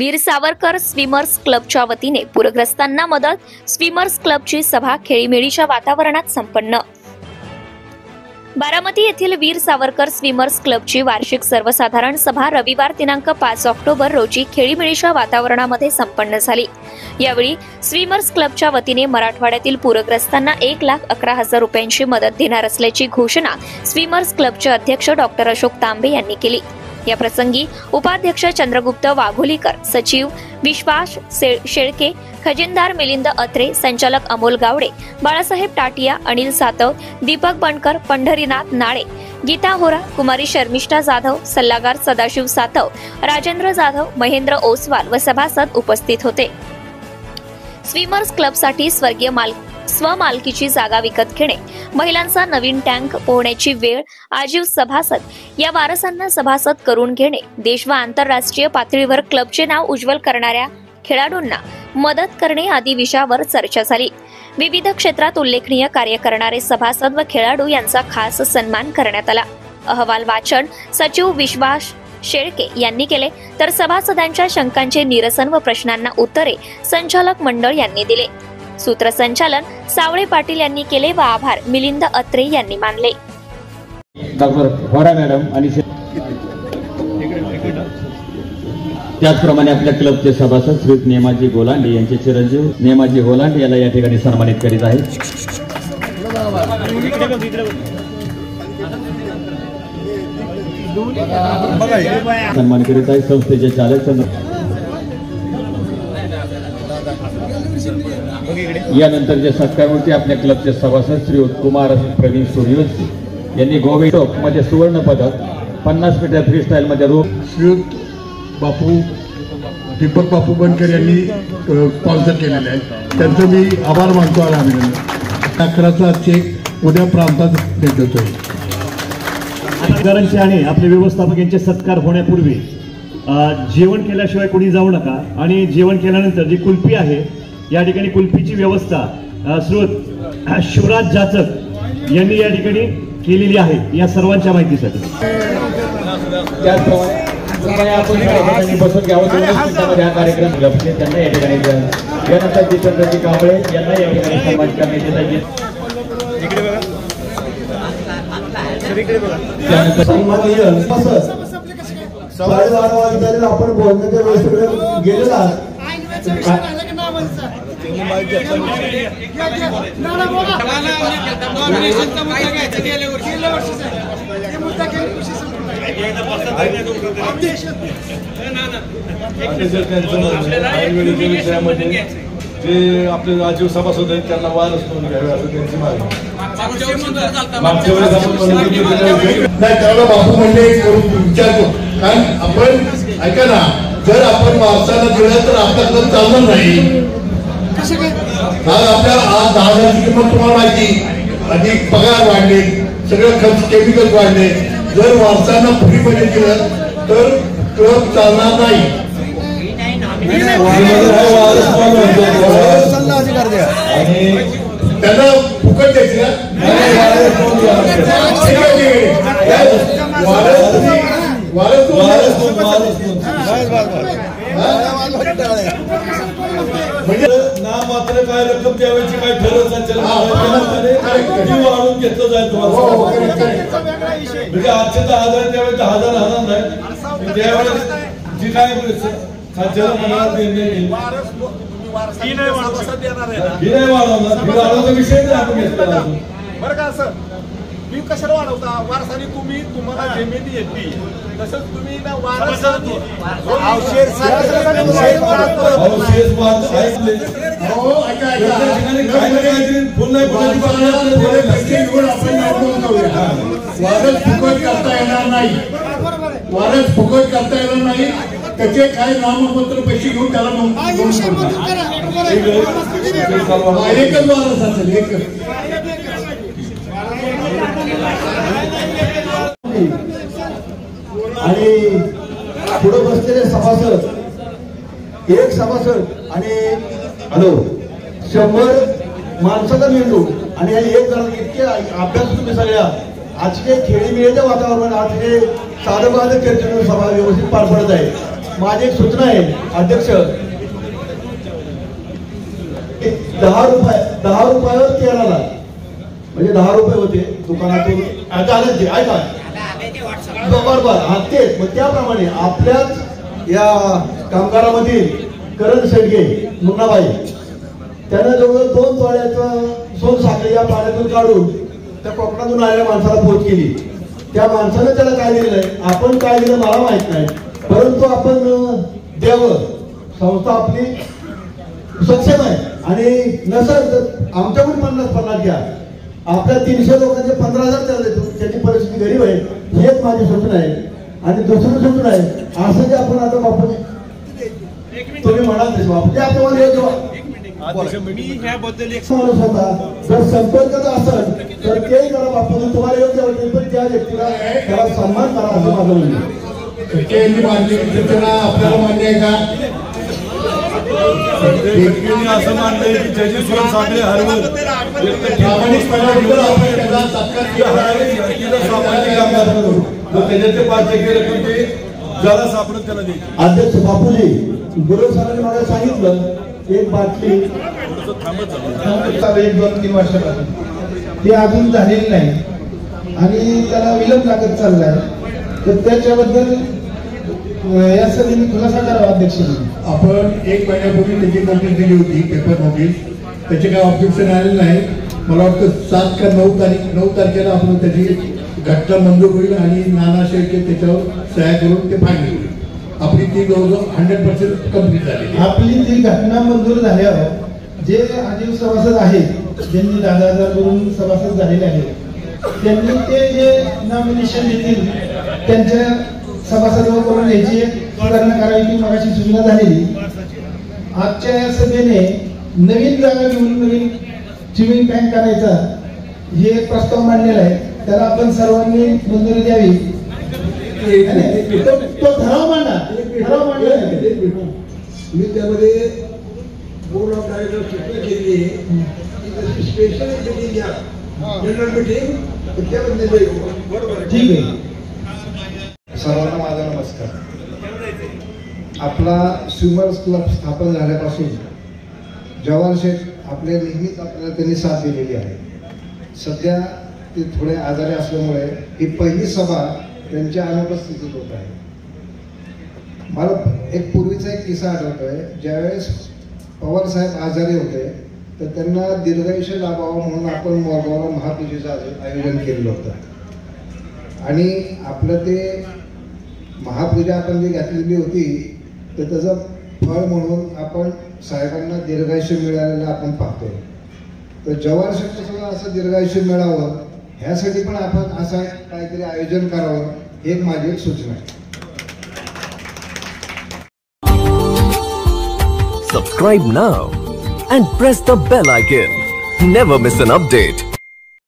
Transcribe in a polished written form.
Veer Savarkar swimmers क्लबच्या वतीने पूरग्रस्तांना मदत। स्विमर्स क्लबची सभा खेळीमेळीच्या वातावरणात संपन्न। बारामती येथील वीर सावरकर स्विमर्स क्लबची वार्षिक सर्वसाधारण सभा रविवार दिनांक 5 ऑक्टोबर रोजी खेळीमेळीच्या वातावरणामध्ये संपन्न झाली। यावेळी स्विमर्स क्लबच्या वतीने मराठवाड्यातील पूरग्रस्तांना 1,11,000 रुपयांची मदत देणार असल्याची घोषणा स्विमर्स क्लबचे अध्यक्ष डॉक्टर अशोक तांबे यांनी केली। या प्रसंगी उपाध्यक्ष चंद्रगुप्त वाघोलीकर, सचिव विश्वास शेळके, खजिनदार मिलिंद अत्रे, संचालक अमोल गावडे, बाळासाहेब टाटिया, अनिल सातव, दीपक बनकर, पंढरीनाथ नाळे, गीता होरा, कुमारी शर्मिष्ठा जाधव, सल्लागार सदाशिव सातव, राजेंद्र जाधव, महेंद्र ओसवाल व सभासद उपस्थित होते। स्विमर्स क्लबसाठी स्वमालकीची जागा विकत घेणे, महिलांचा नवीन टँक पोहण्याची वेळ, आजीव सभासद या वारसांना सभासद करून घेणे, देश व आंतरराष्ट्रीय पातळीवर क्लबचे नाव उज्ज्वल करणाऱ्या खेळाडूंना मदत करणे आदी विषयावर चर्चा झाली। विविध क्षेत्रात उल्लेखनीय कार्य करणारे सभासद व खेळाडू यांचा खास सन्मान करण्यात आला। अहवाल वाचन सचिव विश्वास शेळके यांनी केले, तर सभासदांच्या शंकांचे निरसन व प्रश्नांना उत्तरे संचालक मंडळ यांनी दिले। सूत्रसंचालन सावळे पाटील यांनी केले व आभार मिलिंद अत्रे यांनी मानले। डॉक्टर होरा मॅडम आणि त्याचप्रमाणे आपल्या क्लबचे सभासद श्री नेमाजी गोलांडे यांचे चिरंजीव नेमाजी गोलांडे याला या ठिकाणी सन्मानित करीत आहेत। सन्मान करीत आहे संस्थेचे चालक यानंतरचे सत्कारमूर्ती आपल्या क्लबचे सभासद श्री कुमार प्रवीण सूर्यवंशी यांनी गोवे टोक मध्ये सुवर्ण पदक, 50 मीटर फ्री स्टाईल मध्ये श्रीयुत बापू दीपक बापू बनकर यांनी स्पॉन्सर केलेले आहे, त्यांचं मी आभार मानतो आणि अभिनंदन। 11चा चेक उद्या प्रांतात देतोय। आणि आपले व्यवस्थापक यांचे सत्कार होण्यापूर्वी जेवण केल्याशिवाय कोणी जाऊ नका आणि जेवण केल्यानंतर जी कुल्फी आहे या ठिकाणी कुल्फीची व्यवस्था श्रोत शिवराज जाचक यांनी या ठिकाणी केलेली आहे, या सर्वांच्या माहितीसाठी। बसून घ्यावं हा कार्यक्रम त्यांना या ठिकाणी यानंतर जितेंद्रजी कांबळे यांना या ठिकाणी सन्मान करण्यात येत आपण बोलण्याच्या वेळेस गेलेला जे आपले राजीव सभासद आहेत त्यांना वारस म्हणून घ्यावे असं त्यांची मागणी। त्याला बापू म्हणले विचारतो, कारण आपण ऐका ना, जर आपण वारसाला दिलं तर आपला क्लब चालणार नाही। आज आपल्या आज 10,000ची किंमत तुम्हाला माहिती, अधिक पगार वाढले, सगळं खर्च केमिकल वाढले। जर वारसांना फ्रीमध्ये दिलं तर क्लब चालणार नाही। त्यांना फुकट द्यायची म्हणजे ना मात्र काय रक्कम द्यावायची काय ठरवलं वाढून घेतलं जाईल तुम्हाला। म्हणजे आजचे 10,000 त्यावेळेस 10,000 राहणार नाही, त्यावेळेस जी काय खात्याला मनाला विषय बरं का सर, मी कशाला वाढवता वारसाने तुम्हाला जमिनी येते तसंच तुम्ही ना वारस फुकट करता येणार नाही, वारस फुकट करता येणार नाही। त्याचे काय नामपत्र पैसे घेऊन त्याला एकच वारस असेल, एकच। आणि पुढे बसलेले सभासद, एक सभासद आणि 100 माणसाचा मेंदू आणि एक जण इतके अभ्यास तुम्ही सगळ्या आज खेळीमेळीच्या वातावरणात आज हे साधं चर्चेतून सभा व्यवस्थित पार पडत आहे। माझी एक सूचना आहे अध्यक्ष, 10 रुपयावर 13 लाख म्हणजे 10 रुपये होते दुकानातून ऐका बरोबर हा तेच मग त्याप्रमाणे आपल्याच या कामगारामधील करण शेडगे मुन्नाबाई त्यानं जवळ 2 तोळ्याचं सोन साखळी या पाण्यातून काढून त्या कोकणातून आलेल्या माणसाला पोच केली. त्या माणसानं त्याला काय दिलंय, आपण काय दिलं मला माहित नाही, परंतु आपण द्यावं. संस्था आपली सक्षम आहे आणि नसेल तर आमच्याकडून 50-50 घ्या. आपल्या 300 लोकांचे 15,000 त्याला देतो, त्याची परिस्थिती गरीब आहे. हेच माझी सूचना आहे. आणि दुसरं सूचना आहे, असं जे आपण आता बापू तुम्ही म्हणाल तसे बापू ते आपण मी ह्याबद्दल एक माणूस होता, जर संपर्काचा असेल तर तेही करा बापू, तुम्हाला योग्य वाटेल पण त्या व्यक्तीला त्याला सन्मान करा असं माझं म्हणणं. आपल्याला मान्य आहे का? असं मानलंय की त्याची सोय साखळी हरवून त्याच्यात ते 5 केलं पण ते ज्याला सापडत त्याला द्यायचे. अध्यक्ष बापूजी गुरु सरांनी मला सांगितलं एक बाटली 1-2-3 वर्षापासून ते अजून झालेली नाही आणि त्याला विलंब लागत चाललाय, तर त्याच्याबद्दल या सगळ्यांनी खुलासा करावा अध्यक्ष. आपण 1 महिन्यापूर्वी त्याची नोटीस दिली होती, पेपर नोटीस, त्याचे काय ऑब्जेक्शन आलेलं नाही. मला वाटतं 7 का 9 तारखेला आपण त्याची घटना मंजूर होईल आणि नाना शेळके त्याच्यावर सह्या करून ते फायनल होईल. आपली ती जवळजवळ 100% कंप्लीट झाली. आपली ती घटना मंजूर झाल्यावर जे आजीव सभासद आहेत ज्यांनी 10,000 करून सभासद झालेले आहेत त्यांनी ते जे नॉमिनेशन देतील त्यांच्या सभासदांवर करून घ्यायची सुधारणा करायची मगाशी सूचना झालेली. आजच्या या सभेने नवीन जागा घेऊन नवीन स्विमिंग टँक करायचा हे एक प्रस्ताव मांडलेला आहे, त्याला आपण सर्वांनी मंजुरी द्यावी. तो ठराव मांडा, ठराव मांडला मी त्यामध्ये बोर्ड ऑफ डायरेक्टर सूचना केली आहे, स्पेशल मीटिंग घ्या, जनरल मीटिंग त्यामध्ये बरोबर ठीक आहे. सर्वांना माझा नमस्कार. आपला स्विमर्स क्लब स्थापन झाल्यापासून जवाहर शेठ आपले नेहमीच आपल्याला त्यांनी साथ दिलेली आहे. सध्या ते थोडे आजारी असल्यामुळे ही पहिली सभा त्यांच्या अनुपस्थितीत होत आहे. मला एक पूर्वीचा एक किस्सा आठवतोय. ज्यावेळेस पवार साहेब आजारी होते तर त्यांना दीर्घायुष्य लाभावं म्हणून आपण मोरगावला महापूजेचं आयोजन केलेलं होतं आणि आपलं ते महापूजा आपण जी घातलेली होती तर त्याचं फळ म्हणून आपण साहेबांना दीर्घायुष्य मिळालेलं आपण पाहतोय. तर जवाहर शेठचं सुद्धा असं दीर्घायुष्य मिळावं ह्यासाठी पण आपण असं काहीतरी आयोजन करावं ही एक माझी एक सूचना आहे. Subscribe now and press the bell icon. Never miss an update.